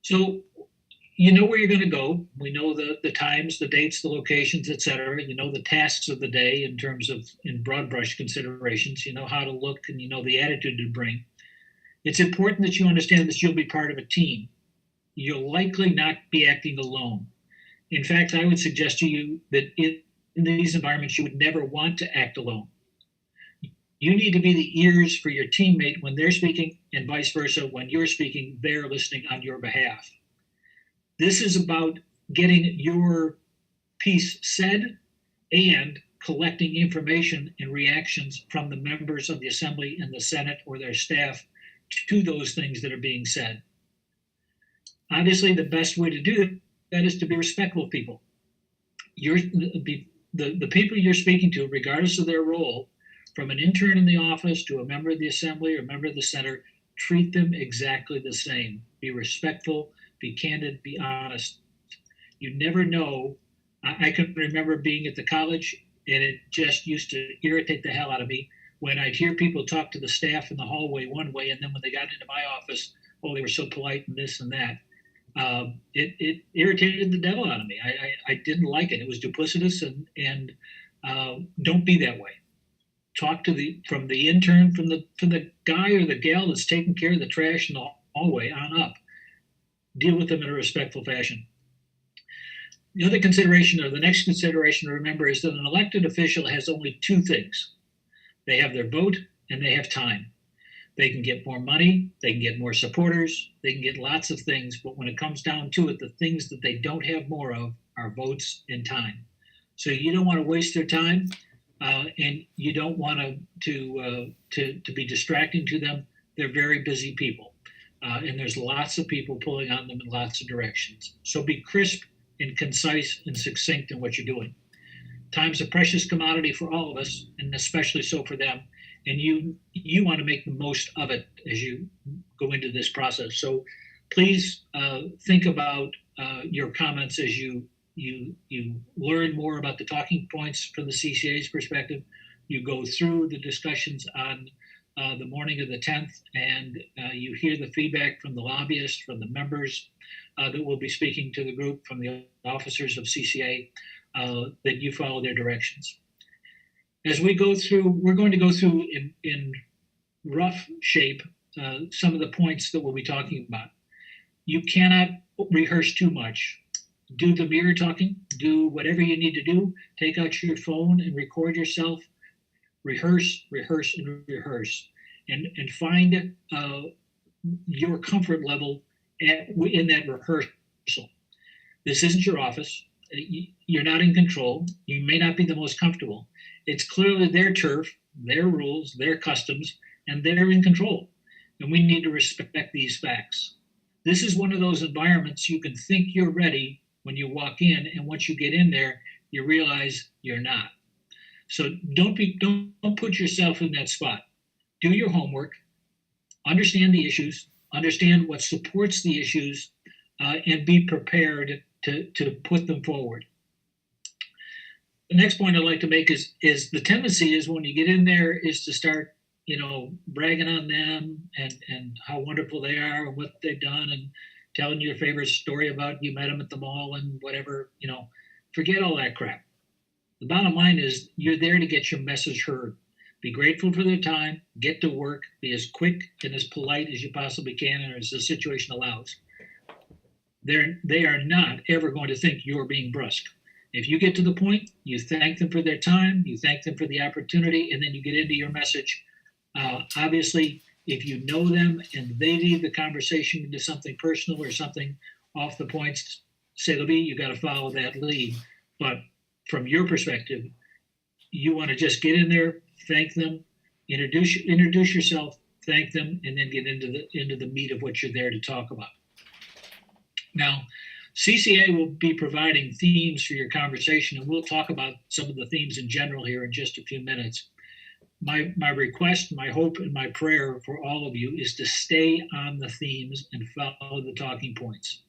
So you know where you're going to go. We know the times, the dates, the locations, et cetera. You know the tasks of the day in terms of in broad brush considerations. You know how to look and you know the attitude to bring. It's important that you understand that you'll be part of a team. You'll likely not be acting alone. In fact, I would suggest to you that in these environments, you would never want to act alone. You need to be the ears for your teammate when they're speaking, and vice versa. When you're speaking, they're listening on your behalf. This is about getting your piece said and collecting information and reactions from the members of the Assembly and the Senate or their staff to those things that are being said. Obviously, the best way to do that is to be respectful of people. The people you're speaking to, regardless of their role, from an intern in the office to a member of the Assembly or a member of the Senate, treat them exactly the same. Be respectful, be candid, be honest. You never know. I can remember being at the college, and it just used to irritate the hell out of me when I'd hear people talk to the staff in the hallway one way, and then when they got into my office, oh, they were so polite and this and that. It irritated the devil out of me. I didn't like it. It was duplicitous, and don't be that way. Talk to from the intern, from the guy or the gal that's taking care of the trash in the hallway on up. Deal with them in a respectful fashion. The other consideration, or the next consideration to remember, is that an elected official has only two things. They have their vote and they have time. They can get more money, they can get more supporters, they can get lots of things, but when it comes down to it, the things that they don't have more of are votes and time. So you don't want to waste their time, and you don't want to be distracting to them. They're very busy people, and there's lots of people pulling on them in lots of directions. So be crisp and concise and succinct in what you're doing. Time's a precious commodity for all of us, and especially so for them. And you want to make the most of it as you go into this process. So please think about your comments as you learn more about the talking points from the CCA's perspective. You go through the discussions on the morning of the 10th, and you hear the feedback from the lobbyists, from the members that will be speaking to the group, from the officers of CCA, that you follow their directions. As we go through, we're going to go through in rough shape some of the points that we'll be talking about. You cannot rehearse too much. Do the mirror talking, do whatever you need to do. Take out your phone and record yourself. Rehearse, rehearse, and rehearse. And find your comfort level in that rehearsal. This isn't your office. You're not in control. You may not be the most comfortable. It's clearly their turf, their rules, their customs, and they're in control. And we need to respect these facts. This is one of those environments you can think you're ready when you walk in, and once you get in there, you realize you're not. So don't put yourself in that spot. Do your homework, understand the issues, understand what supports the issues, and be prepared to put them forward. The next point I'd like to make is the tendency is when you get in there is to start, bragging on them and how wonderful they are and what they've done and telling your favorite story about you met them at the mall and whatever, forget all that crap. The bottom line is you're there to get your message heard. Be grateful for their time, get to work, be as quick and as polite as you possibly can and as the situation allows. They are not ever going to think you're being brusque. If you get to the point, you thank them for their time, you thank them for the opportunity, and then you get into your message. Obviously, if you know them and they lead the conversation into something personal or something off the points, c'est la vie, you got to follow that lead. But from your perspective, you want to just get in there, thank them, introduce yourself, thank them, and then get into the meat of what you're there to talk about. Now, CCA will be providing themes for your conversation, and we'll talk about some of the themes in general here in just a few minutes. My request, my hope, and my prayer for all of you is to stay on the themes and follow the talking points.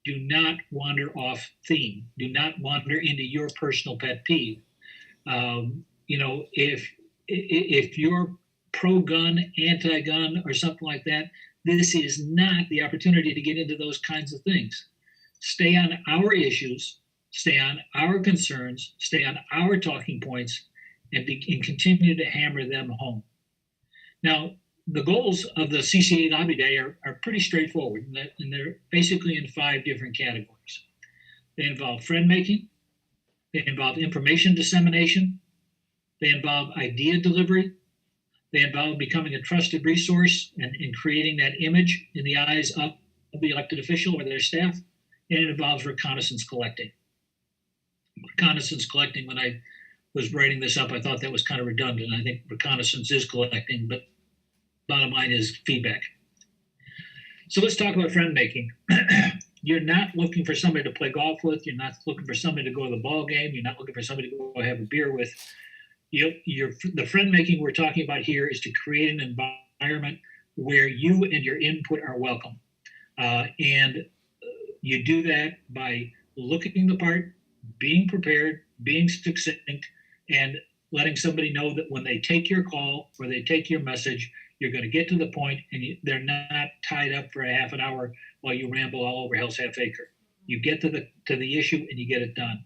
Do not wander off theme. Do not wander into your personal pet peeve. If you're pro-gun, anti-gun, or something like that, This is not the opportunity to get into those kinds of things. Stay on our issues, stay on our concerns, stay on our talking points, and continue to hammer them home. Now, the goals of the CCA Lobby Day are pretty straightforward, and they're basically in 5 different categories. They involve friend making, they involve information dissemination, they involve idea delivery, they involve becoming a trusted resource and creating that image in the eyes of the elected official or their staff, and it involves reconnaissance collecting. Reconnaissance collecting, when I was writing this up, I thought that was kind of redundant. I think reconnaissance is collecting, but bottom line is feedback. So let's talk about friend making. You're not looking for somebody to play golf with. You're not looking for somebody to go to the ball game. You're not looking for somebody to go have a beer with. The friend making we're talking about here is to create an environment where you and your input are welcome. And you do that by looking the part, being prepared, being succinct, and letting somebody know that when they take your call or they take your message, you're going to get to the point, and they're not tied up for a half an hour while you ramble all over Hell's Half Acre. You get to the issue and you get it done.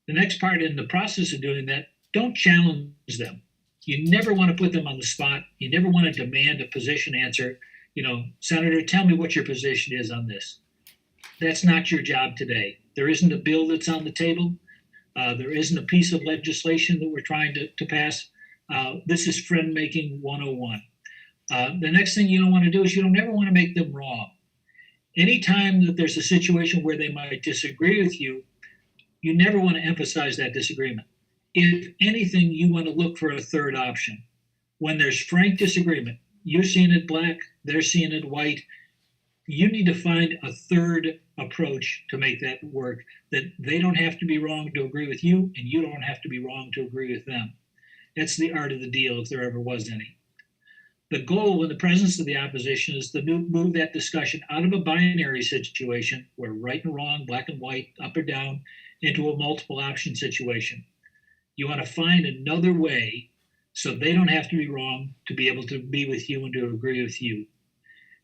The next part in the process of doing that, don't challenge them. You never want to put them on the spot. You never want to demand a position answer. Senator, tell me what your position is on this. That's not your job today. There isn't a bill that's on the table. There isn't a piece of legislation that we're trying to pass. This is friend making 101. The next thing you don't want to do is you don't ever want to make them wrong. Anytime that there's a situation where they might disagree with you, you never want to emphasize that disagreement. If anything, you want to look for a third option. When there's frank disagreement, you're seeing it black, they're seeing it white, you need to find a third approach to make that work, that they don't have to be wrong to agree with you, and you don't have to be wrong to agree with them. That's the art of the deal, if there ever was any. The goal in the presence of the opposition is to move that discussion out of a binary situation where right and wrong, black and white, up or down, into a multiple option situation. You want to find another way so they don't have to be wrong to be able to be with you and to agree with you.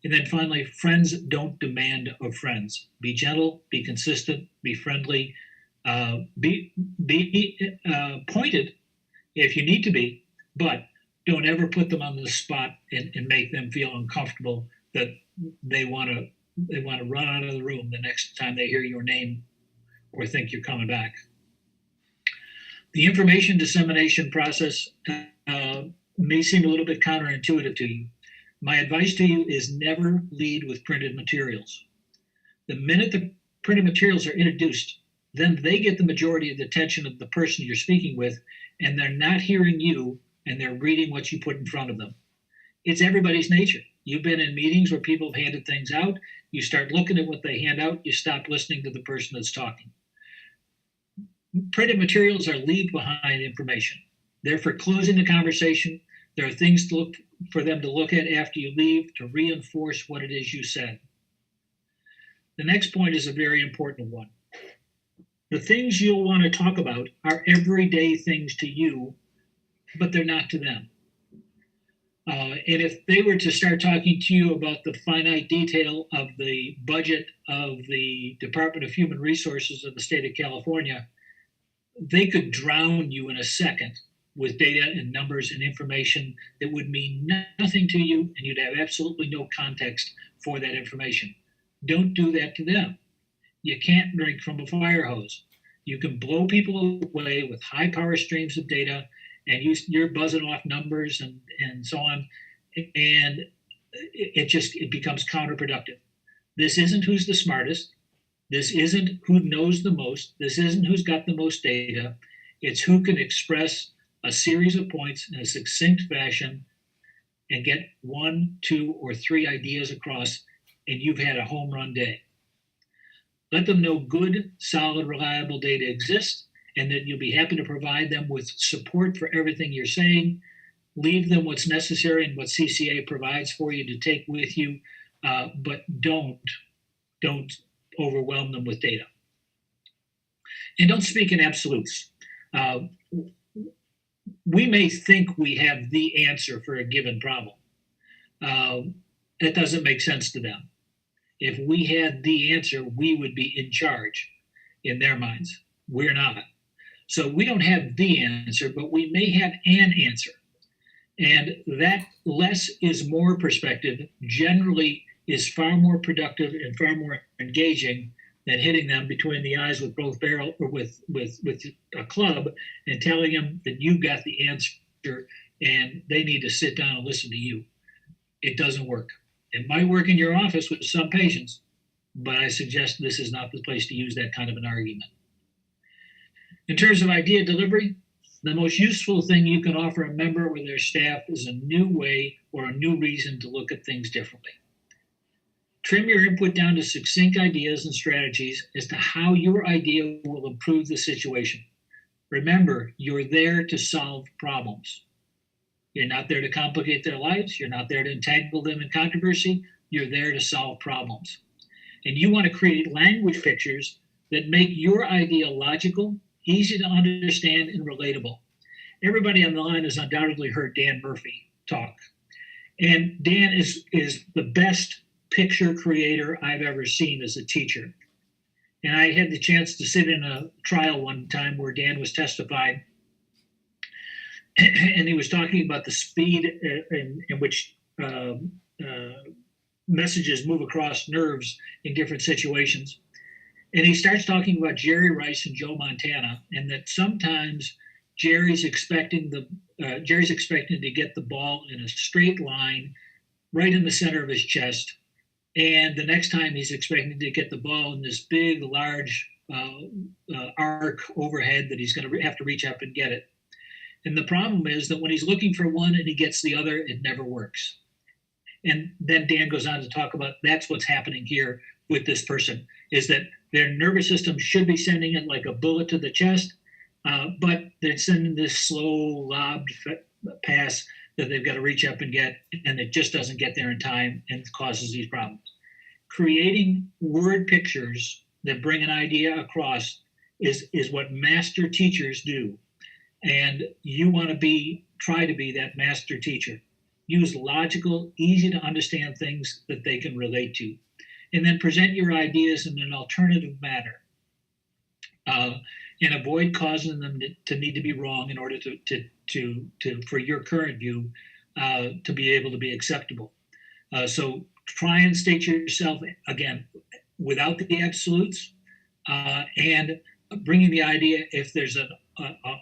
And then finally, friends don't demand of friends. Be gentle, be consistent, be friendly, be pointed if you need to be, but don't ever put them on the spot and make them feel uncomfortable that they want to run out of the room the next time they hear your name or think you're coming back. The information dissemination process may seem a little bit counterintuitive to you. My advice to you is never lead with printed materials. The minute the printed materials are introduced, then they get the majority of the attention of the person you're speaking with, and they're not hearing you, and they're reading what you put in front of them. It's everybody's nature. You've been in meetings where people have handed things out. You start looking at what they hand out. You stop listening to the person that's talking. Printed materials are leave behind information. They're for closing the conversation. There are things for them to look at after you leave to reinforce what it is you said. The next point is a very important one. The things you'll want to talk about are everyday things to you, but they're not to them. And if they were to start talking to you about the finite detail of the budget of the Department of Human Resources of the state of California, they could drown you in a second with data and numbers and information that would mean nothing to you, and you'd have absolutely no context for that information. Don't do that to them. You can't drink from a fire hose. You can blow people away with high power streams of data, and you're buzzing off numbers and so on, and it becomes counterproductive. This isn't who's the smartest. This isn't who knows the most. This isn't who's got the most data. It's who can express a series of points in a succinct fashion and get 1, 2, or 3 ideas across, and you've had a home run day. Let them know good, solid, reliable data exists, and that you'll be happy to provide them with support for everything you're saying. Leave them what's necessary and what CCA provides for you to take with you, but don't overwhelm them with data. And don't speak in absolutes. We may think we have the answer for a given problem. That doesn't make sense to them. If we had the answer, we would be in charge in their minds. We're not. So we don't have the answer, but we may have an answer. And that less is more perspective generally is far more productive and far more engaging than hitting them between the eyes with both barrel or with a club and telling them that you got the answer and they need to sit down and listen to you. It doesn't work. It might work in your office with some patients, but I suggest this is not the place to use that kind of an argument. In terms of idea delivery, the most useful thing you can offer a member or their staff is a new way or a new reason to look at things differently. Trim your input down to succinct ideas and strategies as to how your idea will improve the situation. Remember, you're there to solve problems. You're not there to complicate their lives. You're not there to entangle them in controversy. You're there to solve problems. And you want to create language pictures that make your idea logical, easy to understand, and relatable. Everybody on the line has undoubtedly heard Dan Murphy talk. And Dan is the best picture creator I've ever seen as a teacher. And I had the chance to sit in a trial one time where Dan was testifying, and he was talking about the speed in which messages move across nerves in different situations. And he starts talking about Jerry Rice and Joe Montana, and that sometimes Jerry's expecting to get the ball in a straight line right in the center of his chest. And the next time he's expecting to get the ball in this big, large arc overhead that he's going to have to reach up and get it. And the problem is that when he's looking for one and he gets the other, it never works. And then Dan goes on to talk about that's what's happening here with this person, is that their nervous system should be sending it like a bullet to the chest, but they're sending this slow lobbed pass that they've got to reach up and get, and it just doesn't get there in time and causes these problems. Creating word pictures that bring an idea across is what master teachers do. And you want to try to be that master teacher. Use logical, easy to understand things that they can relate to. And then present your ideas in an alternative manner. And avoid causing them to need to be wrong in order to for your current view to be able to be acceptable. So try and state yourself again without the absolutes, and bringing the idea. If there's an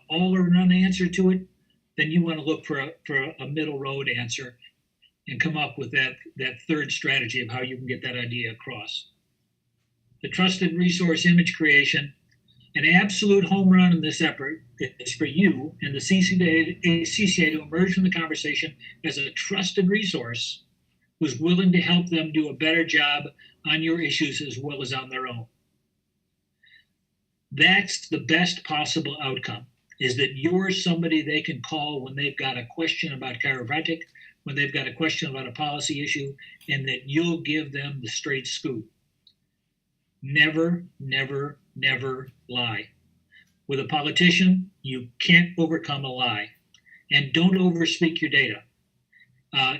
all or none answer to it, then you want to look for a middle road answer and come up with that third strategy of how you can get that idea across. The trusted resource image creation. An absolute home run in this effort is for you and the CCA to emerge from the conversation as a trusted resource who's willing to help them do a better job on your issues as well as on their own. That's the best possible outcome, is that you're somebody they can call when they've got a question about chiropractic, when they've got a question about a policy issue, and that you'll give them the straight scoop. Never, never, never lie. With a politician, you can't overcome a lie. And don't overspeak your data.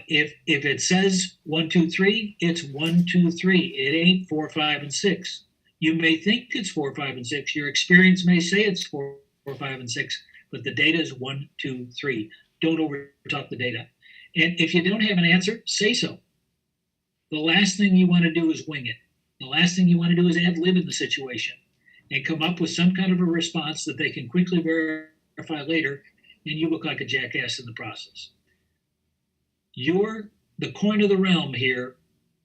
If it says 1, 2, 3, it's 1, 2, 3. It ain't 4, 5, and 6. You may think it's 4, 5, and 6. Your experience may say it's 4, 5, and 6, but the data is 1, 2, 3. Don't overtalk the data. And if you don't have an answer, say so. The last thing you want to do is wing it. The last thing you want to do is ad lib in the situation and come up with some kind of a response that they can quickly verify later, and you look like a jackass in the process. The coin of the realm here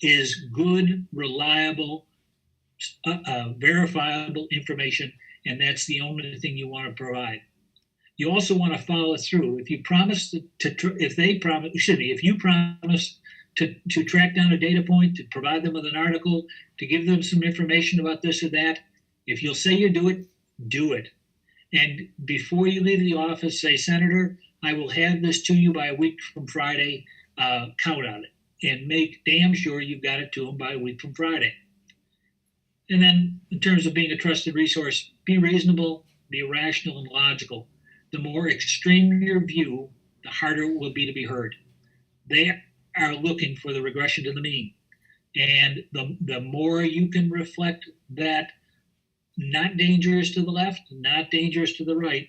is good, reliable, verifiable information, and that's the only thing you want to provide. You also want to follow through. If you promise if you promise to track down a data point, to provide them with an article, to give them some information about this or that, if you'll say you do it, do it. And before you leave the office, say, Senator, I will have this to you by a week from Friday. Count on it. And make damn sure you've got it to them by a week from Friday. And then in terms of being a trusted resource, be reasonable, be rational, and logical. The more extreme your view, the harder it will be to be heard. are looking for the regression to the mean. And the more you can reflect that not dangerous to the left, not dangerous to the right,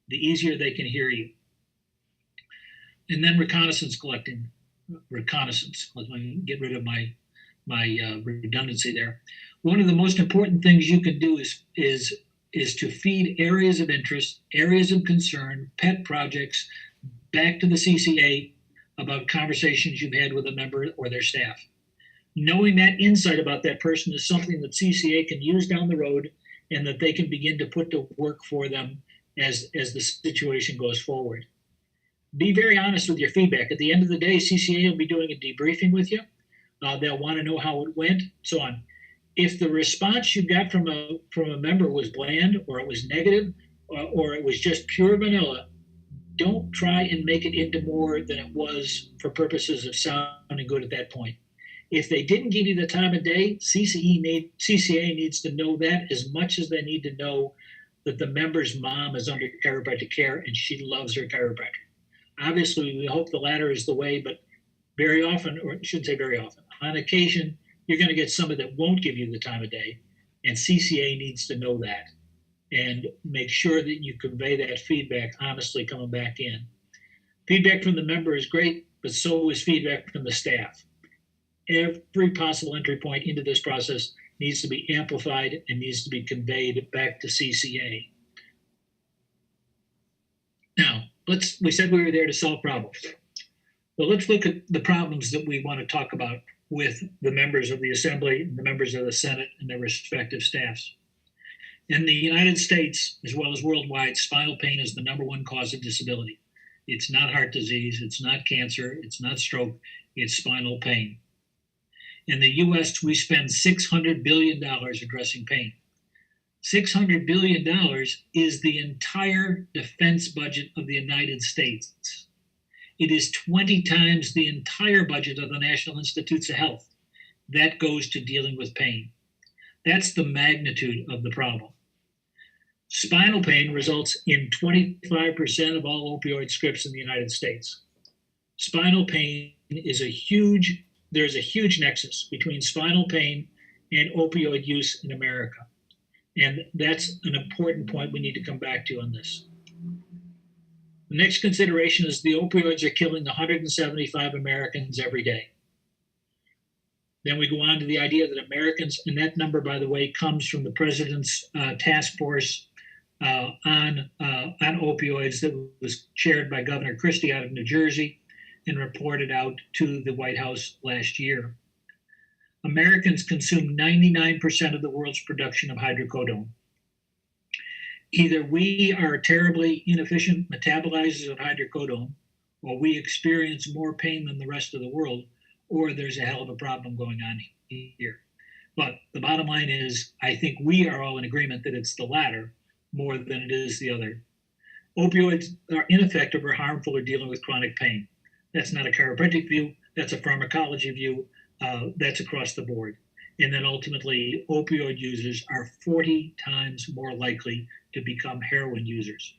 the easier they can hear you. And then reconnaissance collecting. Reconnaissance. Let me get rid of my redundancy there. One of the most important things you can do is to feed areas of interest, areas of concern, pet projects back to the CCA about conversations you've had with a member or their staff. Knowing that insight about that person is something that CCA can use down the road and that they can begin to put to work for them as the situation goes forward. Be very honest with your feedback. At the end of the day, CCA will be doing a debriefing with you. They'll want to know how it went, so on. If the response you got from a member was bland, or it was negative, or it was just pure vanilla, don't try and make it into more than it was for purposes of sounding good at that point. If they didn't give you the time of day, CCA needs to know that as much as they need to know that the member's mom is under chiropractic care and she loves her chiropractor. Obviously, we hope the latter is the way, but very often, or I shouldn't say very often, on occasion, you're going to get somebody that won't give you the time of day, and CCA needs to know that and make sure that you convey that feedback honestly coming back in. Feedback from the member is great, but so is feedback from the staff. Every possible entry point into this process needs to be amplified and needs to be conveyed back to CCA. Now, we said we were there to solve problems. Well, let's look at the problems that we want to talk about with the members of the Assembly and the members of the Senate and their respective staffs. In the United States, as well as worldwide, spinal pain is the #1 cause of disability. It's not heart disease, it's not cancer, it's not stroke, it's spinal pain. In the US, we spend $600 billion addressing pain. $600 billion is the entire defense budget of the United States. It is 20 times the entire budget of the National Institutes of Health. That goes to dealing with pain. That's the magnitude of the problem. Spinal pain results in 25% of all opioid scripts in the United States. Spinal pain is there's a huge nexus between spinal pain and opioid use in America. And that's an important point we need to come back to on this. The next consideration is the opioids are killing 175 Americans every day. Then we go on to the idea that Americans, and that number, by the way, comes from the president's task force on opioids that was chaired by Governor Christie out of New Jersey and reported out to the White House last year. Americans consume 99% of the world's production of hydrocodone. Either we are terribly inefficient metabolizers of hydrocodone, or we experience more pain than the rest of the world, or there's a hell of a problem going on here. But the bottom line is, I think we are all in agreement that it's the latter more than it is the other. Opioids are ineffective or harmful or dealing with chronic pain. That's not a chiropractic view, that's a pharmacology view, that's across the board. And then ultimately, opioid users are 40 times more likely to become heroin users.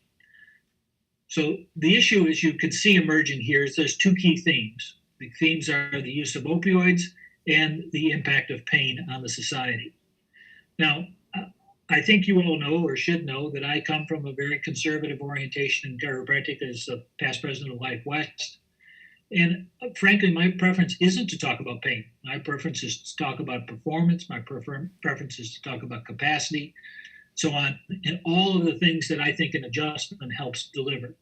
So the issue, as you can see emerging here, is there's two key themes. The themes are the use of opioids and the impact of pain on the society. Now, I think you all know or should know that I come from a very conservative orientation in chiropractic as a past president of Life West. And frankly, my preference isn't to talk about pain. My preference is to talk about performance. My preference is to talk about capacity, so on, and all of the things that I think an adjustment helps deliver.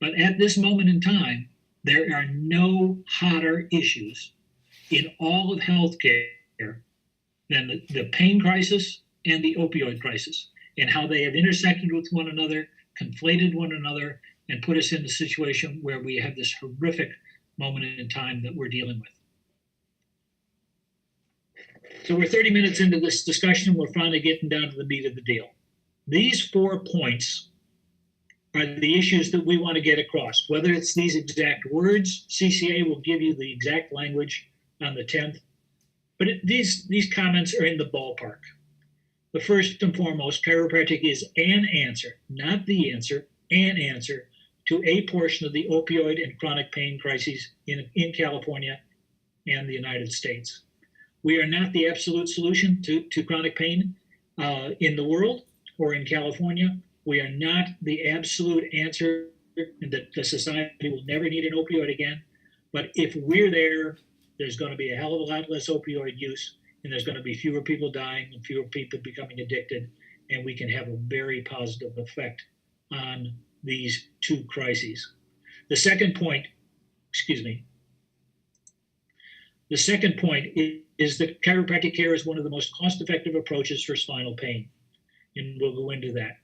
But at this moment in time, there are no hotter issues in all of healthcare than the pain crisis and the opioid crisis, and how they have intersected with one another, conflated one another, and put us in a situation where we have this horrific moment in time that we're dealing with. So we're 30 minutes into this discussion. We're finally getting down to the meat of the deal. These 4 points are the issues that we want to get across. Whether it's these exact words, CCA will give you the exact language on the 10th. But these comments are in the ballpark. The first and foremost, chiropractic is an answer, not the answer, an answer to a portion of the opioid and chronic pain crises in California and the United States. We are not the absolute solution to chronic pain in the world or in California. We are not the absolute answer that the society will never need an opioid again. But if we're there, there's going to be a hell of a lot less opioid use, and there's going to be fewer people dying and fewer people becoming addicted, and we can have a very positive effect on these two crises. The second point, the second point is that chiropractic care is one of the most cost-effective approaches for spinal pain, and we'll go into that.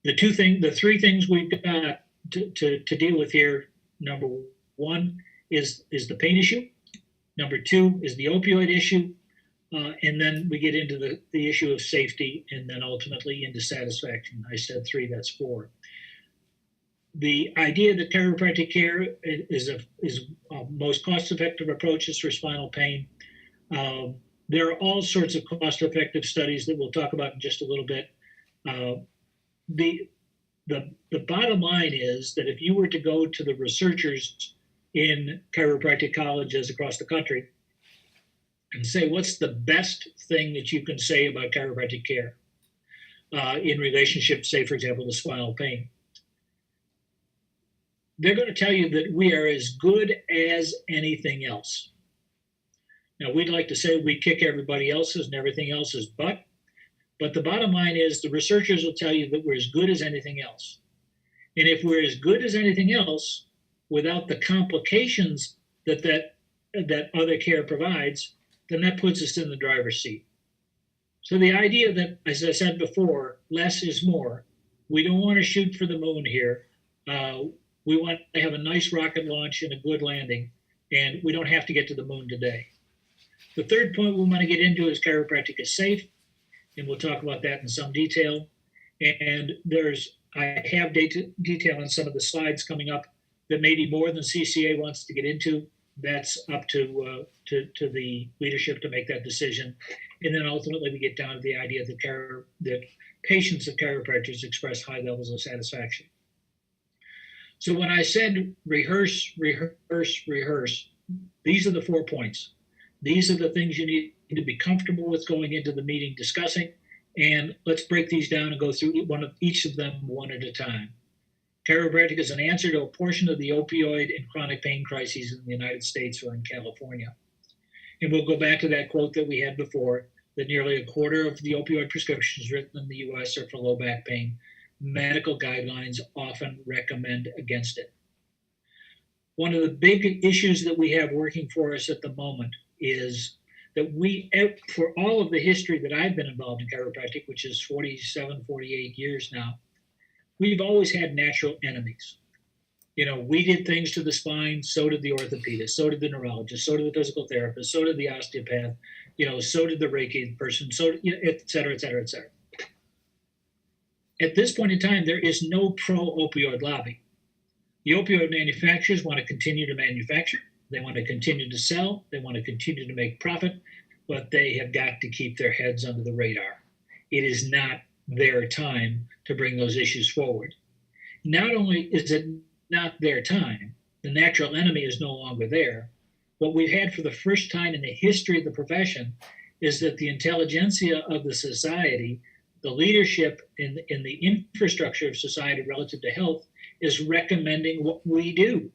The three things we've got to deal with here. Number one is the pain issue. Number two is the opioid issue. And then we get into the issue of safety, and then ultimately into satisfaction. I said three, that's four. The idea that chiropractic care is most cost-effective approaches for spinal pain. There are all sorts of cost-effective studies that we'll talk about in just a little bit. The bottom line is that if you were to go to the researchers in chiropractic colleges across the country and say, what's the best thing that you can say about chiropractic care in relationship, say, for example, to spinal pain, they're going to tell you that we are as good as anything else. Now, we'd like to say we kick everybody else's and everything else's butt, but the bottom line is the researchers will tell you that we're as good as anything else. And if we're as good as anything else without the complications that other care provides, then that puts us in the driver's seat. So the idea that, as I said before, less is more. We don't want to shoot for the moon here. We want to have a nice rocket launch and a good landing, and we don't have to get to the moon today. The third point we want to get into is chiropractic is safe, and we'll talk about that in some detail. And I have detail on some of the slides coming up that maybe more than CCA wants to get into. That's up to the leadership to make that decision. And then ultimately we get down to the idea that patients of chiropractors express high levels of satisfaction. So when I said rehearse, these are the 4 points. These are the things you need to be comfortable with going into the meeting discussing. And let's break these down and go through each of them one at a time. Chiropractic is an answer to a portion of the opioid and chronic pain crises in the United States or in California. And we'll go back to that quote that we had before, that nearly a quarter of the opioid prescriptions written in the US are for low back pain. Medical guidelines often recommend against it. One of the big issues that we have working for us at the moment is that for all of the history that I've been involved in chiropractic, which is 47, 48 years now, we've always had natural enemies. We did things to the spine, so did the orthopedist, so did the neurologist, so did the physical therapist, so did the osteopath, so did the Reiki person, et cetera, et cetera, et cetera. At this point in time, there is no pro-opioid lobby. The opioid manufacturers want to continue to manufacture. They want to continue to sell. They want to continue to make profit, but they have got to keep their heads under the radar. It is not their time to bring those issues forward. Not only is it not their time, the natural enemy is no longer there. What we've had for the first time in the history of the profession is that the intelligentsia of the society, the leadership in the infrastructure of society relative to health, is recommending what we do.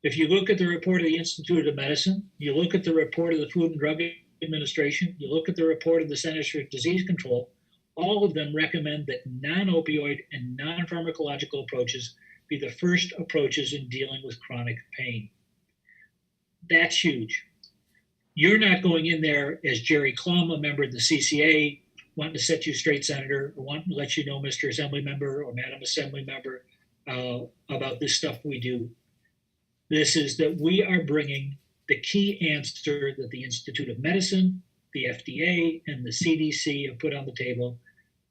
If you look at the report of the Institute of Medicine, you look at the report of the Food and Drug Administration, you look at the report of the Centers for Disease Control, all of them recommend that non-opioid and non-pharmacological approaches be the first approaches in dealing with chronic pain. That's huge. You're not going in there as Jerry Klum, a member of the CCA, wanting to set you straight, Senator, or wanting to let you know, Mr. Assembly Member or Madam Assembly Member, about this stuff we do. This is that we are bringing the key answer that the Institute of Medicine, the FDA, and the CDC have put on the table,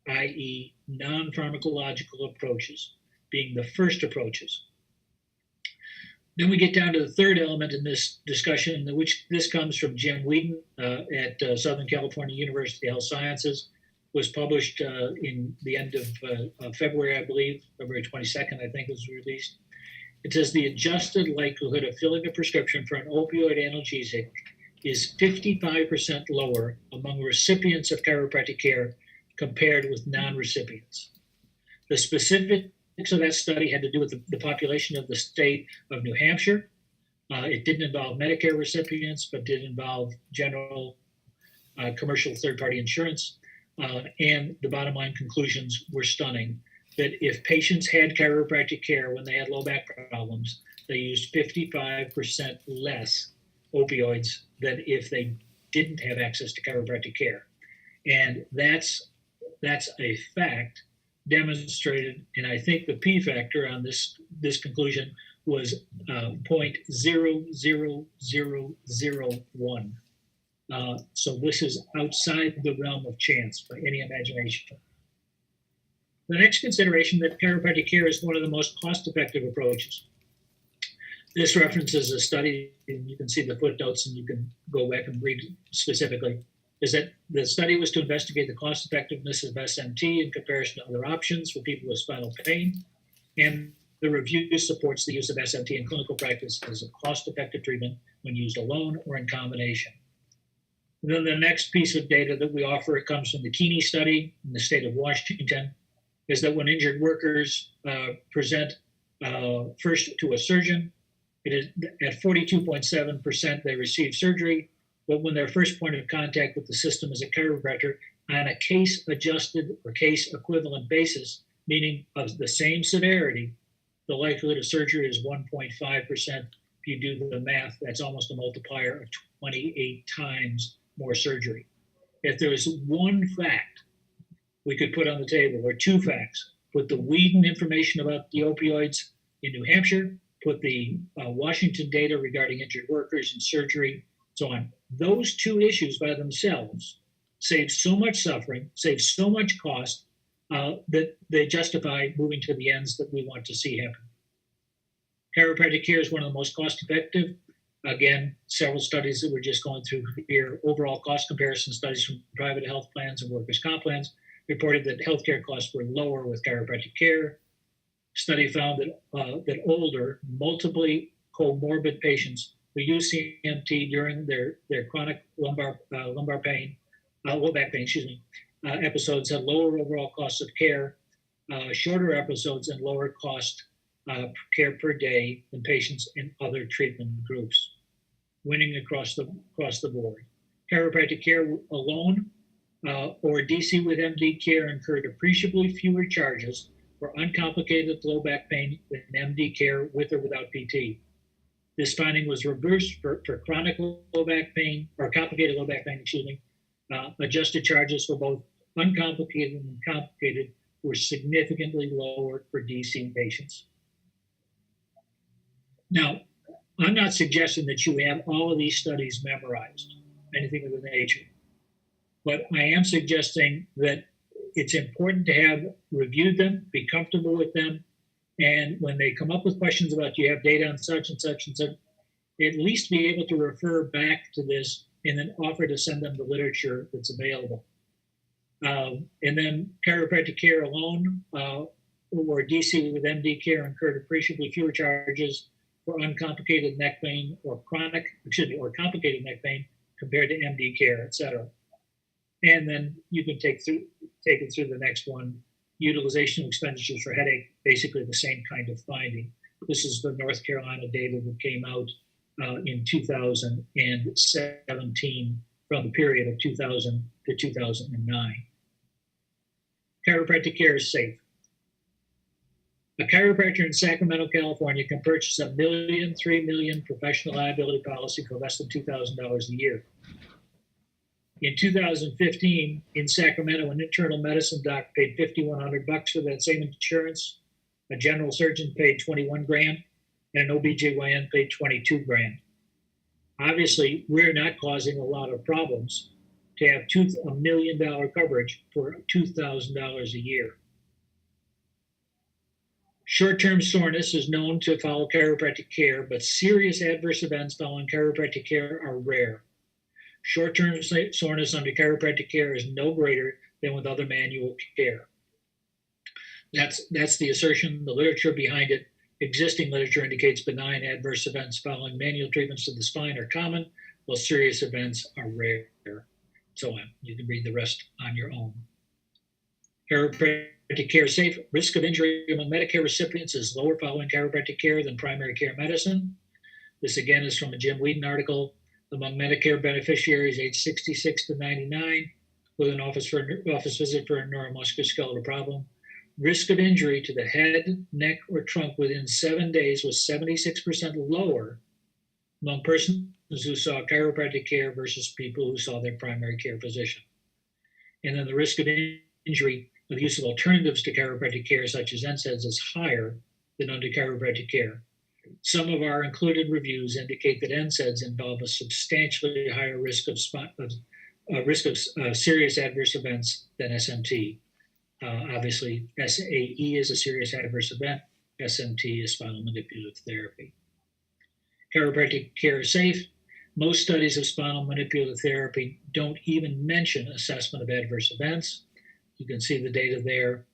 i.e. non-pharmacological approaches being the first approaches. Then we get down to the third element in this discussion, which this comes from Jim Whedon at Southern California University Health Sciences. was published in the end of February, I believe, February 22nd, I think it was released. It says the adjusted likelihood of filling a prescription for an opioid analgesic is 55% lower among recipients of chiropractic care compared with non-recipients. The specifics of that study had to do with the population of the state of New Hampshire. It didn't involve Medicare recipients, but did involve general commercial third-party insurance. And the bottom line conclusions were stunning, that if patients had chiropractic care when they had low back problems, they used 55% less opioids than if they didn't have access to chiropractic care. And that's a fact demonstrated, and I think the P factor on this conclusion was 0.00001. So this is outside the realm of chance by any imagination. The next consideration, that chiropractic care is one of the most cost-effective approaches. This references a study, and you can see the footnotes and you can go back and read specifically, is that the study was to investigate the cost effectiveness of SMT in comparison to other options for people with spinal pain. And the review supports the use of SMT in clinical practice as a cost-effective treatment when used alone or in combination. And then the next piece of data that we offer comes from the Keeney study in the state of Washington, is that when injured workers present first to a surgeon, it is at 42.7% they receive surgery, but when their first point of contact with the system is a chiropractor, on a case-adjusted or case-equivalent basis, meaning of the same severity, the likelihood of surgery is 1.5%. If you do the math, that's almost a multiplier of 28 times more surgery. If there was one fact we could put on the table, or two facts, put the Whedon information about the opioids in New Hampshire, put the Washington data regarding injured workers and surgery, so on. Those two issues by themselves save so much suffering, save so much cost, that they justify moving to the ends that we want to see happen. Chiropractic care is one of the most cost-effective. Again, several studies that we're just going through here, overall cost comparison studies from private health plans and workers' comp plans, reported that healthcare costs were lower with chiropractic care. Study found that older, multiply comorbid patients who use CMT during their chronic low back pain, episodes had lower overall costs of care, shorter episodes, and lower cost care per day than patients in other treatment groups, winning across the board. Chiropractic care alone or DC with MD care incurred appreciably fewer charges for uncomplicated low back pain than MD care with or without PT. This finding was reversed for chronic low back pain, or complicated low back pain, adjusted charges for both uncomplicated and complicated were significantly lower for DC patients. Now, I'm not suggesting that you have all of these studies memorized, anything of the nature, but I am suggesting that it's important to have reviewed them, be comfortable with them, and when they come up with questions about, do you have data on such and such and such, at least be able to refer back to this and then offer to send them the literature that's available. And then chiropractic care alone, or DC with MD care, incurred appreciably fewer charges for uncomplicated neck pain or complicated neck pain compared to MD care, et cetera. And then you can take it through the next one. Utilization of expenditures for headache, basically the same kind of finding. This is the North Carolina data that came out in 2017 from the period of 2000 to 2009. Chiropractic care is safe. A chiropractor in Sacramento, California can purchase a $3 million professional liability policy for less than $2,000 a year. In 2015, in Sacramento, an internal medicine doc paid $5,100 for that same insurance. A general surgeon paid $21,000, and an OBGYN paid $22,000. Obviously, we're not causing a lot of problems to have $1 million coverage for $2,000 a year. Short-term soreness is known to follow chiropractic care, but serious adverse events following chiropractic care are rare. Short-term soreness under chiropractic care is no greater than with other manual care. That's the assertion. The literature behind it, existing literature indicates benign adverse events following manual treatments of the spine are common, while serious events are rare. So on. You can read the rest on your own. Chiropractic care safe. Risk of injury among Medicare recipients is lower following chiropractic care than primary care medicine. This again is from a Jim Whedon article. Among Medicare beneficiaries aged 66 to 99 with an office visit for a neuromusculoskeletal problem, risk of injury to the head, neck, or trunk within 7 days was 76% lower among persons who saw chiropractic care versus people who saw their primary care physician. And then the risk of injury with use of alternatives to chiropractic care, such as NSAIDs, is higher than under chiropractic care. Some of our included reviews indicate that NSAIDs involve a substantially higher risk of serious adverse events than SMT. Obviously, SAE is a serious adverse event. SMT is spinal manipulative therapy. Chiropractic care is safe. Most studies of spinal manipulative therapy don't even mention assessment of adverse events. You can see the data there.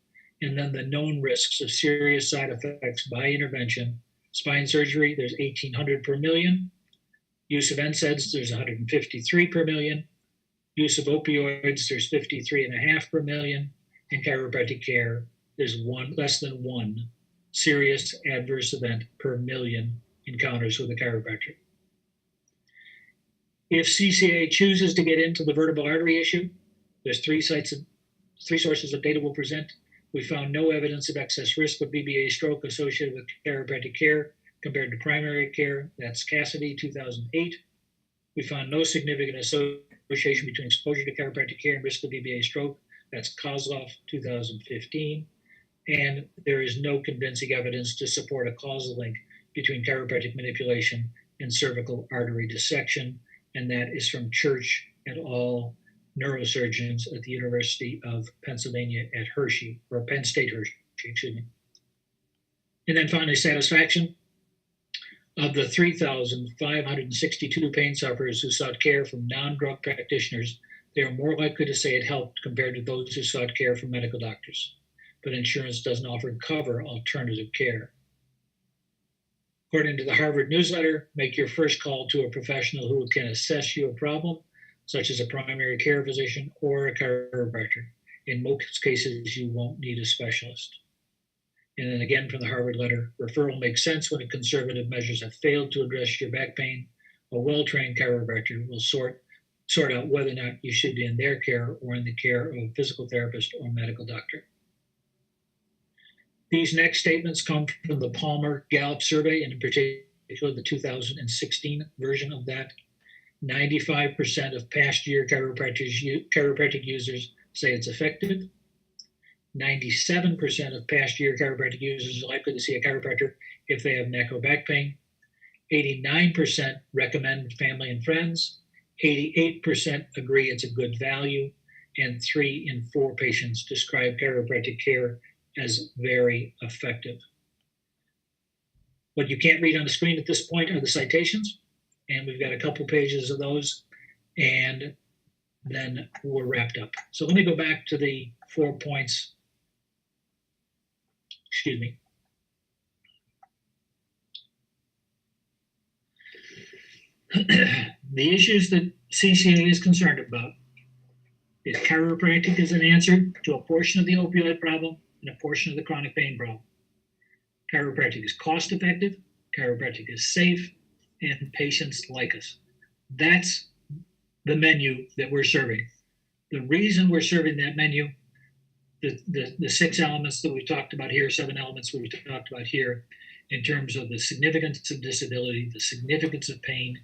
And then the known risks of serious side effects by intervention. Spine surgery, there's 1,800 per million. Use of NSAIDs, there's 153 per million. Use of opioids, there's 53.5 per million. In chiropractic care, there's less than one serious adverse event per million encounters with a chiropractor. If CCA chooses to get into the vertebral artery issue, there's three sources of data we'll present. We found no evidence of excess risk of BBA stroke associated with chiropractic care compared to primary care. That's Cassidy, 2008. We found no significant association between exposure to chiropractic care and risk of BBA stroke. That's Kozloff, 2015. And there is no convincing evidence to support a causal link between chiropractic manipulation and cervical artery dissection. And that is from Church et al., neurosurgeons at the University of Pennsylvania at Hershey, or Penn State Hershey, excuse me. And then finally, satisfaction. Of the 3,562 pain sufferers who sought care from non-drug practitioners, they are more likely to say it helped compared to those who sought care from medical doctors. But insurance doesn't often cover alternative care. According to the Harvard newsletter, make your first call to a professional who can assess your problem, such as a primary care physician or a chiropractor. In most cases, you won't need a specialist. And then again from the Harvard letter, referral makes sense when conservative measures have failed to address your back pain. A well-trained chiropractor will sort out whether or not you should be in their care or in the care of a physical therapist or medical doctor. These next statements come from the Palmer-Gallup survey, and in particular the 2016 version of that. 95% of past year chiropractic users say it's effective. 97% of past year chiropractic users are likely to see a chiropractor if they have neck or back pain. 89% recommend family and friends. 88% agree it's a good value. And 3 in 4 patients describe chiropractic care as very effective. What you can't read on the screen at this point are the citations. And we've got a couple pages of those, and then we're wrapped up. So let me go back to the 4 points. Excuse me. The issues that CCA is concerned about is chiropractic is an answer to a portion of the opioid problem and a portion of the chronic pain problem. Chiropractic is cost effective, chiropractic is safe, and patients like us. That's the menu that we're serving. The reason we're serving that menu, the 6 elements that we've talked about here, 7 elements we've talked about here, in terms of the significance of disability, the significance of pain,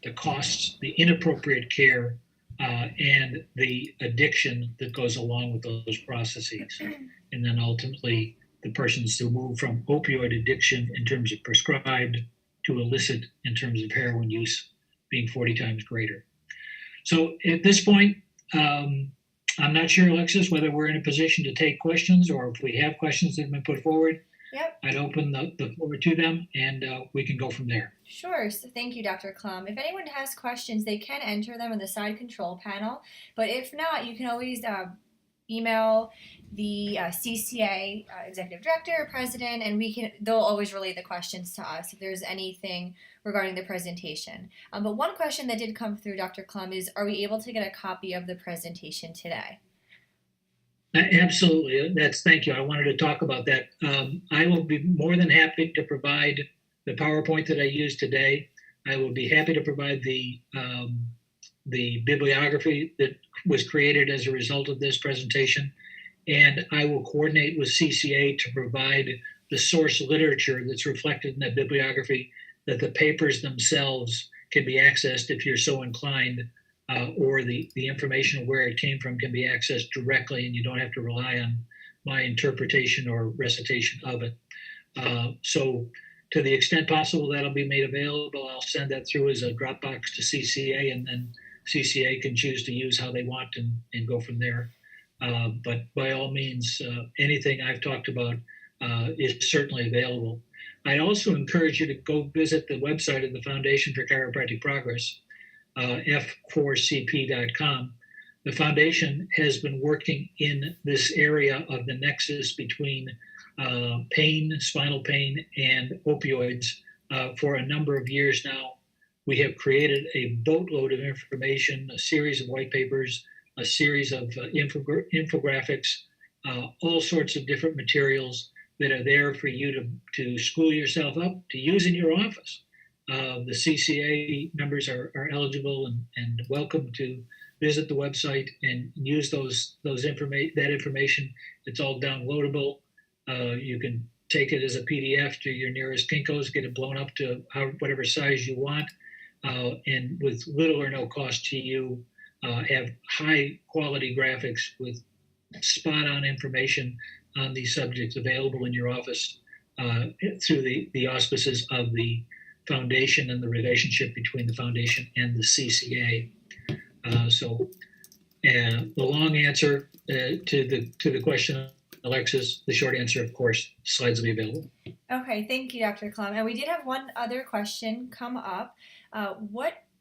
the costs, the inappropriate care, and the addiction that goes along with those processes. And then ultimately, the persons who move from opioid addiction in terms of prescribed to illicit in terms of heroin use being 40 times greater. So at this point, I'm not sure, Alexis, whether we're in a position to take questions or if we have questions that have been put forward. Yep. I'd open the floor to them, and we can go from there. Sure. So thank you, Dr. Klum. If anyone has questions, they can enter them in the side control panel. But if not, you can always email the CCA executive director or president, and they'll always relay the questions to us if there's anything regarding the presentation. But one question that did come through, Dr. Klum, is are we able to get a copy of the presentation today? Absolutely. Thank you. I wanted to talk about that. I will be more than happy to provide the PowerPoint that I used today. I will be happy to provide the bibliography that was created as a result of this presentation. And I will coordinate with CCA to provide the source literature that's reflected in that bibliography, that the papers themselves can be accessed if you're so inclined, or the information of where it came from can be accessed directly, and you don't have to rely on my interpretation or recitation of it. So to the extent possible, that'll be made available. I'll send that through as a Dropbox to CCA, and then CCA can choose to use how they want and go from there. But by all means, anything I've talked about is certainly available. I'd also encourage you to go visit the website of the Foundation for Chiropractic Progress, f4cp.com. The foundation has been working in this area of the nexus between pain, spinal pain, and opioids for a number of years now. We have created a boatload of information, a series of white papers, a series of infographics, all sorts of different materials that are there for you to school yourself up to use in your office. The CCA members are eligible and welcome to visit the website and use that information. It's all downloadable. You can take it as a PDF to your nearest Kinko's, get it blown up to whatever size you want, and with little or no cost to you, have high quality graphics with spot on information on these subjects available in your office through the auspices of the foundation and the relationship between the foundation and the CCA. So the long answer to the question, Alexis, the short answer, of course, slides will be available. Okay, thank you, Dr. Klum. And we did have one other question come up.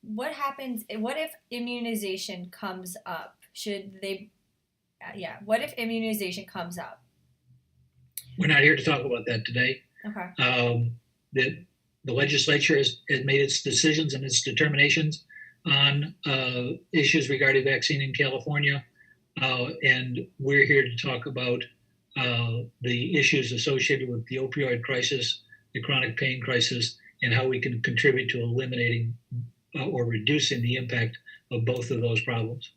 What happens? What if immunization comes up? What if immunization comes up? We're not here to talk about that today. Okay. The legislature has made its decisions and its determinations on issues regarding vaccine in California, and we're here to talk about the issues associated with the opioid crisis, the chronic pain crisis, and how we can contribute to eliminating or reducing the impact of both of those problems.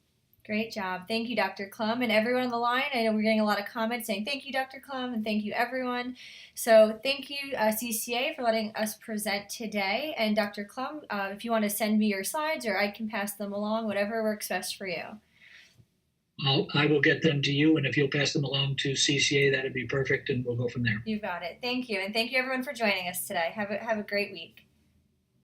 Great job. Thank you, Dr. Klum, and everyone on the line. I know we're getting a lot of comments saying thank you, Dr. Klum, and thank you, everyone. So thank you, CCA, for letting us present today. And Dr. Klum, if you want to send me your slides or I can pass them along, whatever works best for you. I will get them to you, and if you'll pass them along to CCA, that'd be perfect, and we'll go from there. You got it. Thank you, and thank you, everyone, for joining us today. Have a great week.